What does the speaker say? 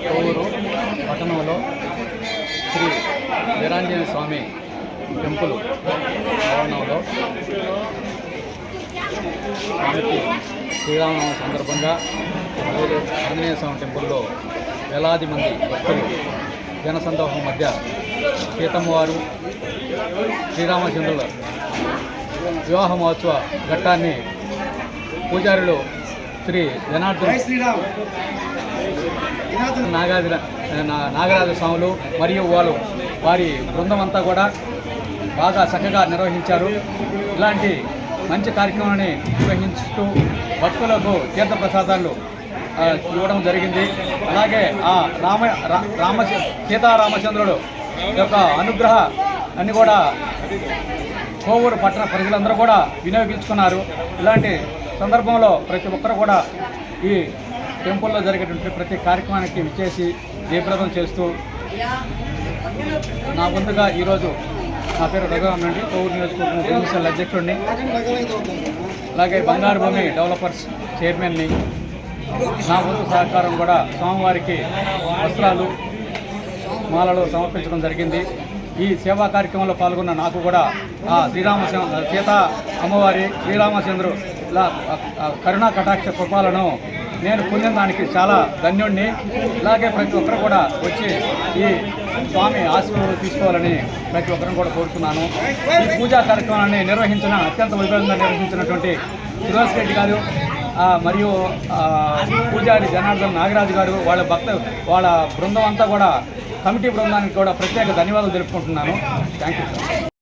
కోవూరు పట్టణంలో శ్రీ వీరాంజనేయ స్వామి టెంపుల్ ఆవరణంలో స్వామికి శ్రీరామనవమి సందర్భంగా ఆంజనేయ స్వామి టెంపుల్లో వేలాది మంది భక్తులు జనసందోహం మధ్య సీతమ్మవారు శ్రీరామచంద్రుల వివాహ మహోత్సవ ఘట్టాన్ని పూజారులు శ్రీ జనార్దన్ నాగరాజ స్వాములు మరియు వారి బృందం అంతా కూడా బాగా చక్కగా నిర్వహించారు. ఇలాంటి మంచి కార్యక్రమాన్ని నిర్వహిస్తూ భక్తులకు తీర్థప్రసాదాలు ఇవ్వడం జరిగింది. అలాగే ఆ సీతారామచంద్రుడు యొక్క అనుగ్రహ అన్ని కూడా కోవూరు పట్టణ ప్రజలందరూ కూడా వినియోగించుకున్నారు. ఇలాంటి సందర్భంలో ప్రతి ఒక్కరు కూడా ఈ టెంపుల్లో జరిగేటువంటి ప్రతి కార్యక్రమానికి విచ్చేసి జయప్రదం చేస్తూ నా ముందుగా ఈరోజు నా పేరు రఘురామ్ నుండి కోవూరు నియోజకవర్గం కమిషనర్ అధ్యక్షుడిని, అలాగే బంగారు భూమి డెవలపర్స్ చైర్మన్ని నా వంతు సహకారం కూడా స్వామివారికి వస్త్రాలు మాలలు సమర్పించడం జరిగింది. ఈ సేవా కార్యక్రమంలో పాల్గొన్న నాకు కూడా ఆ సీతా అమ్మవారి శ్రీరామచంద్రు ఇలా కరుణా కటాక్ష కృపాలను నేను పొందిన దానికి చాలా ధన్యుణ్ణి. ఇలాగే ప్రతి ఒక్కరు కూడా వచ్చి ఈ స్వామి ఆశీర్వాదాలు తీసుకోవాలని ప్రతి ఒక్కరిని కూడా కోరుతున్నాను. ఈ పూజా కార్యక్రమాన్ని అత్యంత వైభవంగా నిర్వహించినటువంటి సురేష్ రెడ్డి గారు మరియు పూజారి జనార్దన్ నాగరాజు గారు వాళ్ళ బృందం అంతా కూడా కమిటీ బృందానికి కూడా ప్రత్యేక ధన్యవాదాలు తెలుపుకుంటున్నాను. Thank you sir.